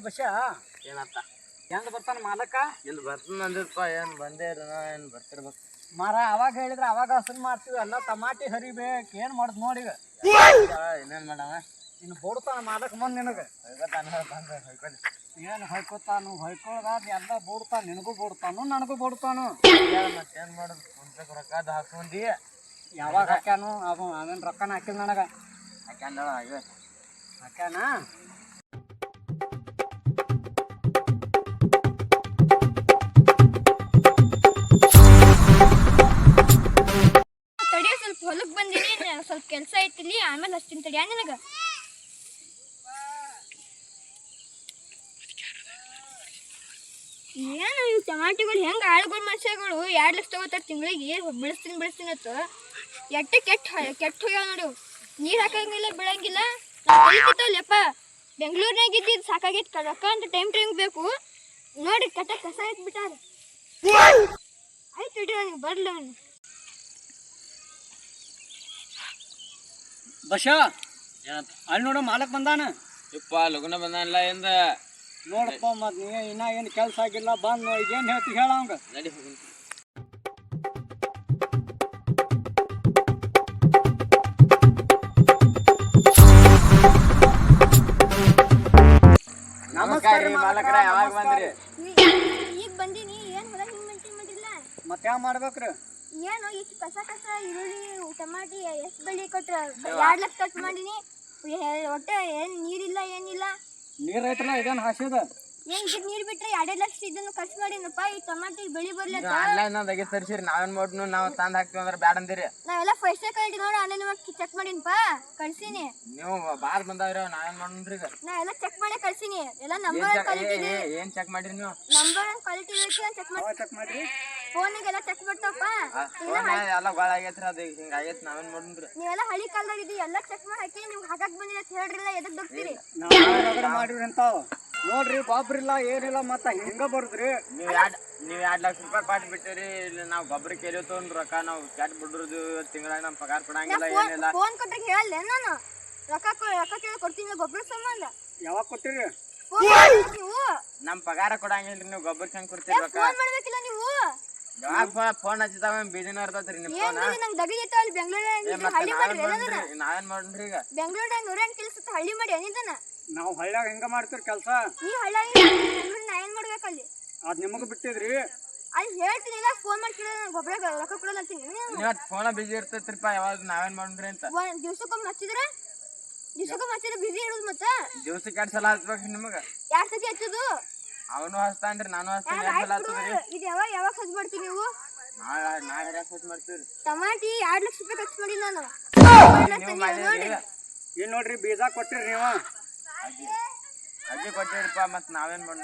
ಬಶ ಏನತ್ತ ಹೆಂಗ್ ಬರ್ತಾನ ಮಾಲಕ ಇಲ್ಲಿ ಬರ್ತನ ಅಂದಿರಪ್ಪ ಏನು ಬಂದೇ ಏನು ಬರ್ತಿರ್ಬೇಕು ಮಾರ ಅವಾಗ ಹೇಳಿದ್ರೆ ಅವಾಗ ಹಸನ್ ಮಾಡ್ತೀವಿ ಎಲ್ಲ ಟಮಾಟಿ ಹರಿಬೇಕು ಏನು ಮಾಡುದು ನೋಡಿ ಈಗ ಇನ್ನೇನು ಮಾಡವ ಇನ್ನು ಬೋಡ್ತಾನ ಮಾಲಕ್ ಬಂದು ನಿನಗೆ ಹೊಯ್ಕೊತಾನೆ ಏನು ಹೊಯ್ಕೋತಾನು ಹೊಯ್ಕೊಳ್ದಾದ ಎಲ್ಲ ಬೋಡ್ತಾನ ನಿನಗೂ ಬೋಡ್ತಾನು ನನಗೂ ಬೋಡ್ತಾನು ಮತ್ತೇನು ಮಾಡೋದು ಮುಂಚೆ ರೊಕ್ಕದ ಹಾಕೊಂಡಿ ಯಾವಾಗ ಹಾಕ್ಯಾನು ಅವೇನು ರೊಕ್ಕನ ಹಾಕಿಲ್ಲ ನನಗೆ ಹಾಕ್ಯಾಂದಳ ಹಾಗೆ ಹಾಕ್ಯಾನ ತಡಿಯ ಸ್ವಲ್ಪ ಹೊಲಕ್ಕೆ ಬಂದೀನಿ ಸ್ವಲ್ಪ ಕೆಲಸ ಐತಿಲಿ ಆಮೇಲೆ ಹಚ್ತೀನಿ ತಡಿಯ ನಿನಗೆ ಏನು ಇವು ಟಮಾಟಿಗಳು ಹೆಂಗೆ ಆಳುಗಳು ಮನುಷ್ಯಗಳು 2 ಲಕ್ಷ ತಗೋತಾರೆ ತಿಂಗಳಿಗೆ ಬೆಳೆಸ್ತೀನಿ ಅಂತ ಎಟ್ಟೆ ಕೆಟ್ಟ ಹೋಗ್ಯಾವ ನೋಡಿ ನೀರು ಹಾಕಂಗಿಲ್ಲ ಬೆಳಂಗಿಲ್ಲ ಕಲಿತಿತ್ತಲ್ಲಪ್ಪ ಬೆಂಗಳೂರಿನಾಗ ಇದ್ದಿದ್ದು ಸಾಕಾಗೈತೆ ರೊಕ್ಕ ಅಂತ ಟೈಮ್ ಬೇಕು ನೋಡಿ ಕಸ ಇಟ್ಬಿಟ್ಟಾರ ಆಯ್ತು ಇಡ್ರಿ ನನಗೆ ಬರಲ್ಲ ಅವನು ಬಶ ಅಲ್ಲಿ ನೋಡ ಮಾಲಕ್ ಬಂದಾನ ಯಪ್ಪ ಲಗುನ ಬಂದಾನಲ್ಲ ಎಂದ ನೋಡಪ್ಪ ಮತ್ ನೀ ಇನ್ನ ಏನು ಕೆಲಸ ಆಗಿಲ್ಲ ಬಂದ್ ನೋಡಿ ಏನು ಹೇಳ್ತಿ ಹೇಳ ಅವಂಗ ನಡಿ ಹೋಗಿ ನಮಸ್ಕಾರ ರೀ ಮಾಲಕರ ಯಾವಾಗ ಬಂದ್ರಿ ಈಗ ಬಂದೀನಿ ಏನು ಹೊಲ ಹಿಂಗೆ ಮೇಂಟೈನ್ ಮಾಡಿಲ್ಲ ಮತ್ತೆ ಯಾವ ಮಾಡ್ಬೇಕ್ರಿ ಏನು ಇಷ್ಟು ಕಸ ಈರುಳ್ಳಿ ಟಮಾಟಿ ಎಷ್ಟು ಬೆಳೆ ಕೊಟ್ರ 2 ಲಕ್ಷ ಖರ್ಚು ಮಾಡೀನಿ ಒಟ್ಟೆ ಏನು ನೀರಿಲ್ಲ ಏನಿಲ್ಲ ನೀರ್ ಐತ್ರಲ್ಲ ಇದೇನು ಹಾಸಿದ ಏನು ಇದಕ್ಕೆ ನೀರು ಬಿಟ್ಟರೆ 2 ಲಕ್ಷ ಇದನ್ನು ಖರ್ಚು ಮಾಡೀನಪ್ಪ ಈ ಟಮಾಟಿ ಬೆಳೆ ಬರ್ಲತ್ತ ಆನ್ಲೈನ್ ನಾಗ ತರಿಸಿರಿ ನಾವೇನ್ ಮಾಡ್ನು ನಾವು ತಂದು ಹಾಕ್ತೀವಿ ಅಂದ್ರೆ ಬ್ಯಾಡ ಅಂದಿರಿ ನಾವೆಲ್ಲ ಫಸ್ಟ್ ಕ್ವಾಲಿಟಿ ನೋಡಿ ಆನ್ಲೈನ್ ಮಾಡಿ ಚೆಕ್ ಮಾಡೀನಪ್ಪ ಕಳ್ಸೀನಿ ನೀವು ಬಾಳ್ ಬಂದಾವ್ರಿ ನಾವೇನ್ ಮಾಡೋಣ್ರಿ ಈಗ ನಾವೆಲ್ಲ ಚೆಕ್ ಮಾಡಿ ಕಳ್ಸೀನಿ ಎಲ್ಲ ನಂಬರ್ ಕ್ವಾಲಿಟಿ ಏನ್ ಚೆಕ್ ಮಾಡಿರಿ ನೀವು ನಂಬರ್ ಕ್ವಾಲಿಟಿ ಚೆಕ್ ಮಾಡಿ ಚೆಕ್ ಮಾಡ್ರಿ ಫೋನಿಗೆಲ್ಲ ಚೆಕ್ ಮಾಡ್ತಾವಪ್ಪ ಎಲ್ಲ ಗಾಳ ಆಗೈತ್ರಿ ಅದು ಹಿಂಗ ಆಗೈತಿ ನಾವೇನ್ ಮಾಡೋಣ್ರಿ ನೀವೆಲ್ಲ ಹಳಿ ಕಾಲದಾಗ ಇದ್ದೀವಿ ಎಲ್ಲ ಚೆಕ್ ಮಾಡಿ ಹಾಕಿ ನೀವು ಹಾಕಕ್ ಬಂದಿಲ್ಲ ಅಂತ ಹೇಳ್ರಿಲ್ಲ ಎದಕ್ ಹೋಗ್ತೀರಿ ನಾವು ಮಾಡಿವ್ರಿ ಅಂತಾವ ನೋಡ್ರಿ ಗೊಬ್ಬರಿಲ್ಲ ಏನಿಲ್ಲ ಮತ್ತ ಹಿಂಗ ಬರುದ್ರಿ ನೀವ್ 2 ಲಕ್ಷ ರೂಪಾಯಿ ಕೊಟ್ಟು ಬಿಟ್ಟಿರಿ ಇಲ್ಲಿ ನಾವು ಗೊಬ್ಬರ ಕೇಳಿ ತೊಗೊಂಡ್ ರೊಕ್ಕ ನಾವು ಕೆಟ್ಟ ಬಿಡ್ರದು ತಿಂಗಳಾಗ ನಮ್ ಪಗಾರ ಕೊಡಂಗಿಲ್ಲ ಏನಿಲ್ಲ ಫೋನ್ ಕೊಟ್ಟಾಗ ಹೇಳಲ್ಲ ನಾನು ರೊಕ್ಕ ಕೇಳಿ ಕೊಡ್ತೀನಿ ಗೊಬ್ಬರ ಸಂಬಂಧ ಯಾವಾಗ ಕೊಟ್ಟಿರಿ ಫೋನ್ ನೀವು ನಮ್ ಪಗಾರ ಕೊಡಂಗಿಲ್ರಿ ನೀವು ಗೊಬ್ಬರ ಹೆಂಗ್ ಕೊಡ್ತೀರಿ ರೊಕ್ಕ ಫೋನ್ ಮಾಡ್ಬೇಕಿಲ್ಲ ನೀವು ಯಾವಾಗ ಫೋನ್ ಹಚ್ಚಿದಾವ ಬೀದಿನ ಇರ್ತೈತ್ರಿ ನಿಮ್ ಫೋನ್ ನಂಗೆ ದಗಿದಿತ್ತು ಅಲ್ಲಿ ಬೆಂಗಳೂರಾಗ ಹಳ್ಳಿ ಮಾಡಿ ನಾವೇನ್ ಮಾಡ್ರಿ ಈಗ ಬೆಂಗಳೂರಾಗ 108 ಕೆಲಸ ಹಳ್ಳಿ ಮಾಡಿ ಏನಿದ್ದಾನ ನಾವು ಹಳ್ಳ್ಯಾಗ ಹೆಂಗ ಮಾಡ್ತೀರಿ ಕೆಲಸ ನೀ ಹಳ್ಳಿ ಬೆಂಗಳೂರು ನಾ ಏನ್ ಮಾಡ್ಬೇಕು ಅಲ್ಲಿ ಅದ್ ನಿಮಗ ಬಿಟ್ಟಿದ್ರಿ ಅಲ್ಲಿ ಹೇಳ್ತೀನಿ ಇಲ್ಲ ಫೋನ್ ಮಾಡಿ ಕೇಳಿದ್ರೆ ನಾನು ಗೊಬ್ಬರ ರೊಕ್ಕ ಕೊಡಲ್ಲ ಅಂತೀನಿ ನೀವ್ ಫೋನ ಬಿಜಿ ಇರ್ತೈತ್ರಿಪ್ಪ ಯಾವಾಗ ನಾವೇನ್ ಮಾಡ್ರಿ ಅಂತ ದಿವ್ಸಕ್ಕೊಮ್ಮೆ ಹಚ್ಚಿದ್ರೆ ಬಿಸಿ ಇರೋದು ಮತ್ತ ದಿವ್ಸಕ್ಕೆ 2 ಸಲ ಹಚ್ಬೇಕ್ರಿ ನಿಮಗ 2 ಸತಿ ಹಚ್ಚೋದು ಅವನು ಹಚ್ತಾನ್ರಿ ನಾನು ಹಚ್ತಾನೆ 2 ಸಲ ಹಚ್ಚದ್ರಿ ಇದು ಯಾವಾಗ ಖರ್ಚು ಮಾಡ್ತೀನಿ ನೀವು ನಾಳೆ ಖರ್ಚು ಮಾಡ್ತೀವ್ರಿ ಟಮಾಟಿ 2 ಲಕ್ಷ ರೂಪಾಯಿ ಖರ್ಚು ಮಾಡಿ ನಾನು ನೀವು ಮಾಡಿದ್ರಿ ಏನ್ ನೋಡ್ರಿ ಬೀಜ ಕೊಟ್ಟಿರಿ ನೀವು ಅಜ್ಜಿ ಕೊಟ್ಟಿರಪ್ಪ ಮತ್ ನಾವೇನ್ ಮಾಡಿ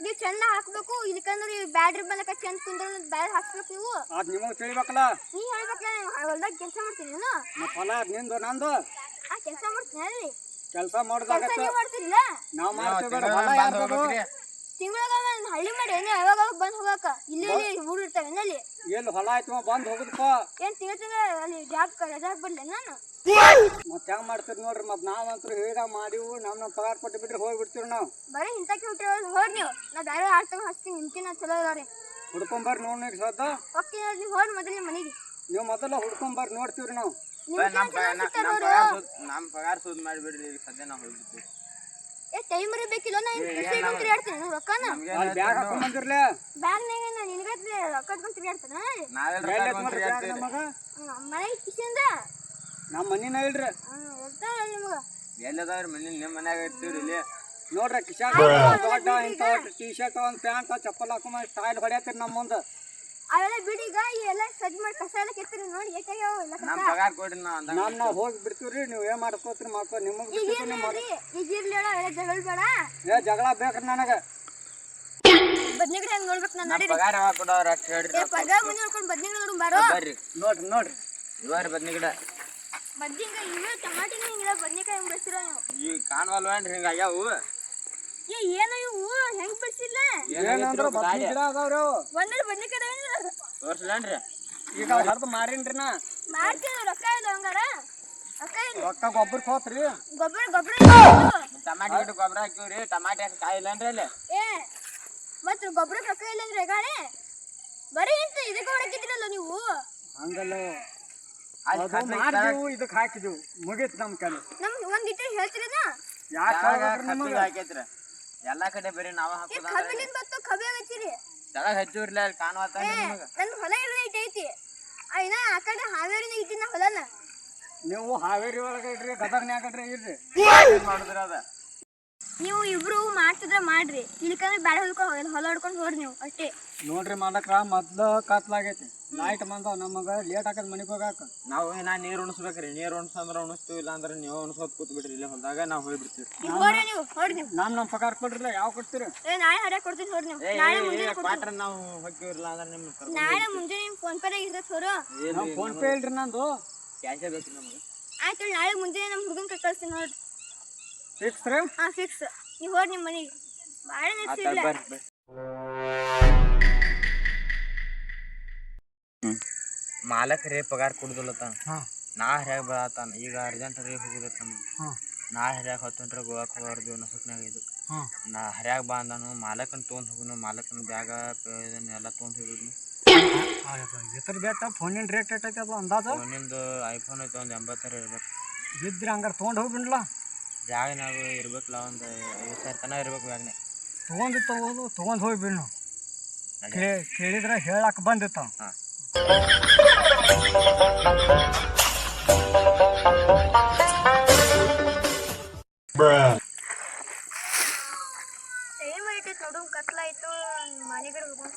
ನೀವು ಚಂದ ಹಾಕ್ಬೇಕು ಇದಕ್ಕಂದ್ರೆ ಬ್ಯಾಡ್ರಿ ಬಲಕ ಚಂದ ಕುಂದ್ರ ಬ್ಯಾಡ್ ಹಾಕ್ಬೇಕು ನೀವು ಅದ್ ನಿಮಗ್ ತಿಳಿಬೇಕಲ್ಲ ನೀ ಹೇಳ್ಬೇಕಲ್ಲ ಹೊಲ್ದಾಗ ಕೆಲಸ ಮಾಡ್ತೀನಿ ನಾನು ಮತ್ ಹೊಲ ಅದ್ ನಿಂದು ನಂದು ಆ ಕೆಲಸ ಮಾಡ್ತೀನಿ ಅಲ್ಲಿ ಕೆಲಸ ಮಾಡೋದಾಗತ್ತ ನೀವು ಮಾಡ್ತಿರಲ್ಲ ನಾವ್ ಮಾಡ್ತೇವೆ ಹೊಲ ಯಾರ್ದು ತಿಂಗಳಾಗ ನಾನು ಹಳ್ಳಿ ಮಾಡಿ ಏನು ಯಾವಾಗ ಬಂದು ಹೋಗಾಕ ಇಲ್ಲಿ ಊರು ಇರ್ತಾವೆ ಅಲ್ಲಿ ಎಲ್ಲಿ ಹೊಲ ಆಯ್ತು ಬಂದ್ ಹೋಗುದಪ್ಪ ಏನು ತಿಂಗಳ ಅಲ್ಲಿ ರಜಾಕ್ ಬರ್ಲಿ ನಾನು ಮತ್ ಹೆಂಗ್ ಮಾಡ್ತೀರಿ ನೋಡ್ರಿ ಮತ್ ನಾವಂತೂ ಹೇಳಿದಾಗ ಮಾಡಿವು ನಮ್ ಪಗಾರ ಕೊಟ್ಟು ಬಿಟ್ರೆ ಹೋಗ್ಬಿಡ್ತೀವಿ ನಾವು ಬರೀ ಇಂತಕ್ಕೆ ಹುಟ್ಟಿರೋದು ಹೋಗಿ ನೀವು ನಾ ಬೇರೆ ಆಡ್ತಾಗ ಹಚ್ತೀನಿ ನಿಮ್ಕಿನ ಚಲೋ ಇದಾರೆ ಹುಡ್ಕೊಂಬರ್ರಿ ನೋಡ್ರಿ ಸದ್ದ ಓಕೆ ನೀವು ಹೋಗಿ ಮೊದಲು ಮನೆಗೆ ನೀವು ಮೊದಲ ಹುಡ್ಕೊಂಬರ್ರಿ ನೋಡ್ತೀವ್ರಿ ನಾವು ನಮ್ ಪಗಾರ ಸುದ್ ಮಾಡಿಬಿಡ್ರಿ ಈಗ ಸದ್ಯ ನಾವು ಹೋಗ್ಬಿಡ್ತೀವಿ ಟೈಮ್ ಬೇಕಿಲ್ಲ ನಾ ತಿರ್ಗಾಡ್ತೀನಿ ರೊಕ್ಕನ ಬ್ಯಾಗ್ ಹಾಕೊಂಡ್ ಬಂದಿರ್ಲೆ ಬ್ಯಾಗ್ನಾಗ ನಾನು ನಿನಗೆ ರೊಕ್ಕ ಇಟ್ಕೊಂಡು ತಿರ್ಗಾಡ್ತಾನ ಮನೆಗೆ ಕಿಸಿಂದ ನಮ್ಮ ಮನಿನ ಇಲ್ರಿ ಇರ್ತಾವ ನಿಮ್ಗೆ ಎಲ್ಲದಾವ್ರಿ ಮನೆ ನಿಮ್ಮ ಮನ್ಯಾಗ ಇರ್ತೀವ್ರಿ ಇಲ್ಲಿ ನೋಡ್ರಿ ಕಿಶಾನ್ ದೊಡ್ಡ ಇಂಥ ಟೀ ಶರ್ಟ್ ಒಂದ್ ಪ್ಯಾಂಟ್ ಚಪ್ಪಲ್ ಹಾಕೊಂಡ್ ಸ್ಟೈಲ್ ಹೊಡ್ಯಾತಿರಿ ನಮ್ಮ ಮುಂದೆ ಅವೆಲ್ಲ ಬಿಡಿ ಈಗ ಎಲ್ಲ ಸಜ್ಜ ಮಾಡಿ ಕಸ ಎಲ್ಲ ಕೆತ್ತಿರಿ ನೋಡಿ ಏಕಾಗ್ಯಾವ ಎಲ್ಲ ನಮ್ ಪಗಾರ ಕೊಡ್ರಿ ನಾವು ಹೋಗಿ ಬಿಡ್ತೀವ್ರಿ ನೀವು ಏನ್ ಮಾಡ್ಕೋತ್ರಿ ಮಾಡ್ಕೊ ನಿಮಗ್ ಈಗ ಇರ್ಲಿ ಹೇಳ ಎಲ್ಲ ಜಗಳ ಬೇಡ ಏ ಜಗಳ ಬೇಕ್ರಿ ನನಗ ಬದ್ನಿಗಿಡ ಹೆಂಗ್ ನೋಡ್ಬೇಕು ನಾನು ನೋಡಿ ಪಗಾರ ಯಾವಾಗ ಕೊಡೋರ ಹೇಳ್ರಿ ಪಗಾರ ಮುಂದೆ ನೋಡ್ಕೊಂಡು ಬದ್ನಿಗಿಡ ನೋಡು ಬಾರೋ ಬರ್ರಿ ನೋಡ್ರಿ ಇವಾರಿ ಬದ್ನಿಗಿಡ ಬದ್ನಿಕಾಯಿ ಇವೆ ಟಮಾಟಿನ ಹಿಂಗಿಲ್ಲ ಬದ್ನಿಕಾಯಿ ಹೆಂಗ್ ಬೆಳೆಸಿರೋ ನೀವು ಈಗ ಕಾಣವಲ್ವೇನ್ರಿ ಹಿಂಗ ಆಗ್ಯಾವು ಏನು ಇವು ಹೆಂಗ್ ಬೆಳೆಸಿಲ್ಲ ಏನಂದ್ರ ಬದ್ನಿ ಗಿಡ ಅದಾವ್ರಿ ಒಂದಲ್ಲಿ ಬದ್ನಿಕಾಯಿ ತೋರ್ಸ್ಲೇನ್ರಿ ಈಗ ಹರ್ದು ಮಾರಿನ್ರಿ ನಾ ಮಾಡ್ತೀನಿ ರೊಕ್ಕ ಇಲ್ಲ ಹಂಗಾರ ರೊಕ್ಕ ಗೊಬ್ಬರಕ್ಕೆ ಹೋತ್ರಿ ಗೊಬ್ಬರ ಟಮಾಟಿ ಗಿಡ ಗೊಬ್ಬರ ಹಾಕಿವ್ರಿ ಟಮಾಟಿ ಹಾಕಿ ಕಾಯಿ ಇಲ್ಲನ್ರಿ ಅಲ್ಲಿ ಏ ಮತ್ ಗೊಬ್ಬರ ರೊಕ್ಕ ಇಲ್ಲ ಅಂದ್ರೆ ಗಾಳೆ ಬರೀ ಅಂತ ಇದಕ್ಕೆ ಹೊಡಕಿದ್ರಲ್ಲ ನೀವು ಹಂಗಲ್ಲ ಅಲ್ಲಿ ಅದು ಮಾಡಿದೆವು ಇದಕ್ಕೆ ಹಾಕಿದೆವು ಮುಗೀತು ನಮ್ಮ ಕೆಲಸ ನಮ್ಗೆ ಒಂದ್ ಇಟ್ಟು ಹೇಳ್ತಿರದ ಯಾಕೆ ಹಾಕೈತ್ರಿ ಎಲ್ಲಾ ಕಡೆ ಬರೀ ನಾವ ಹಾಕೋದ ಕಬ್ಬಿಲಿಂದ ಬತ್ತು ಕಬ್ಬಿ ಆಗತ್ತೀರಿ ತೆಳಗ್ ಹಚ್ಚಿವ್ರಲ್ಲ ಅಲ್ಲಿ ಕಾಣುವತ್ತ ನಿಮಗ ನನ್ ಹೊಲ ಇರೋ ಇಟ್ಟು ಐತಿ ಇನ್ನ ಆ ಕಡೆ ಹಾವೇರಿನ ಇಟ್ಟಿನ ಹೊಲನ ನೀವು ಹಾವೇರಿ ಒಳಗೆ ಇಡ್ರಿ ಗದಗ್ನ್ಯಾಗ ಇಡ್ರಿ ಏನ್ ಮಾಡುದ್ರ ಅದ ನೀವು ಇಬ್ರು ಮಾಡ್ತಿದ್ರ ಮಾಡ್ರಿ ಇಲ್ಕಂದ್ರೆ ಬ್ಯಾಡ ಹೊಲ ಹೊಡ್ಕೊಂಡು ಹೋಗ್ರಿ ನೀವು ಅಷ್ಟೇ ನೋಡ್ರಿ ಮಾಲಕ್ರ ಮೊದ್ಲು ಕತ್ಲಾಗೈತಿ ನೈಟ್ ಬಂದವ್ ನಮಗ ಲೇಟ್ ಆಕತ್ ಮನಿಗೆ ಹೋಗಾಕ ನಾವು ನಾ ನೀರ್ ಉಣಿಸ್ಬೇಕ್ರಿ ನೀರ್ ಉಣಿಸಂದ್ರ ಉಣಿಸ್ತೀವಿ ಇಲ್ಲ ಅಂದ್ರೆ ನೀವು ಉಣಿಸೋದ್ ಕೂತ್ ಬಿಡ್ರಿ ಇಲ್ಲಿ ಹೊಲ್ದಾಗ ನಾವ್ ಹೋಗ್ಬಿಡ್ತೀವಿ ಹೋಗ್ರಿ ನೀವು ಹೊಡ್ರಿ ನೀವು ನಮ್ ಪಗಾರ ಕೊಡ್ರಿಲ್ಲ ಯಾವ ಕೊಡ್ತೀರಿ ನಾಳೆ ಹಡ್ಯಾಕ್ ಕೊಡ್ತೀನಿ ನೋಡ್ರಿ ನೀವು ನಾಳೆ ಮುಂಜಾನೆ ಕ್ವಾಟ್ರ ನಾವು ಹೊಕ್ಕಿವ್ರಲ್ಲ ಅಂದ್ರೆ ನಿಮ್ ನಾಳೆ ಮುಂಜಾನೆ ನಿಮ್ ಫೋನ್ ಪೇ ಇರ್ತೈತೆ ಹೊರ ನಾವು ಫೋನ್ ಪೇ ಇಲ್ರಿ ನಂದು ಕ್ಯಾಶೇ ಬೇಕು ನಮಗೆ ಆಯ್ತು ನಾಳೆ ಮುಂಜಾನೆ ನಮ್ಮ ಹುಡುಗನ್ ಕಳ್ಸ್ತೀನಿ ನೋಡ್ರಿ ಫಿಕ್ಸ್ ರೀ ಹಾ ಫಿಕ್ಸ್ ನೀವು ಹೋಗಿ ನಿಮ್ಮ ಮನೆಗೆ ಭಾಳ ನೆಚ್ಚಿಲ್ಲ ಬರ್ರಿ ಮಾಲಕ್ ರೇ ಪಗಾರ ಕೊಡುದಿಲ್ಲತ್ತ ನಾ ಹರ್ಯಾಗ ಬರತ್ತಾನ ಈಗ ಅರ್ಜೆಂಟ್ ರೇ ಹೋಗುದತ್ತ ನಮ್ಗೆ ನಾ ಹರ್ಯಾಗ ಹೊತ್ತಂಟ್ರೆ ಗೋವಾಕ್ ಹೋಗಾರ್ದು ನಸುಕ್ನಾಗ ಇದು ನಾ ಹರ್ಯಾಗ ಬಾ ಅಂದಾನು ಮಾಲಕನ್ ತೊಗೊಂಡ್ ಹೋಗುನು ಮಾಲಕನ ಬ್ಯಾಗ ಇದನ್ನ ಎಲ್ಲ ತೊಗೊಂಡ್ ಹೋಗುದು ಇತರ ರೇಟ್ ಫೋನಿನ ರೇಟ್ ಐತೆ ಅದು ಅಂದಾಜು ಫೋನಿಂದು ಐಫೋನ್ ಐತೆ ಒಂದು 80 ಇರ್ಬೇಕು ಇದ್ರಿ ಹಂಗಾರೆ ತೊಗೊಂಡು ಹೋಗ್ಬಿಡ್ಲ ಬ್ಯಾಗ್ನಾಗ ಇರ್ಬೇಕಲ್ಲ ಒಂದು 50,000 ತನಕ ಇರ್ಬೇಕು ಬ್ಯಾಗ್ನೆ ತೊಗೊಂಡು ಹೋಗ್ಬಿಡ್ನು ಕೇಳಿದ್ರೆ ಹೇಳಕ್ಕೆ ಬಂದಿತ್ತು ಹಾಂ ಟೈಮ್ ಐತೈತೆ ನೋಡು ಕತ್ಲಾಯ್ತು ಮನೆಗಡೆ ಹೋಗೋಣ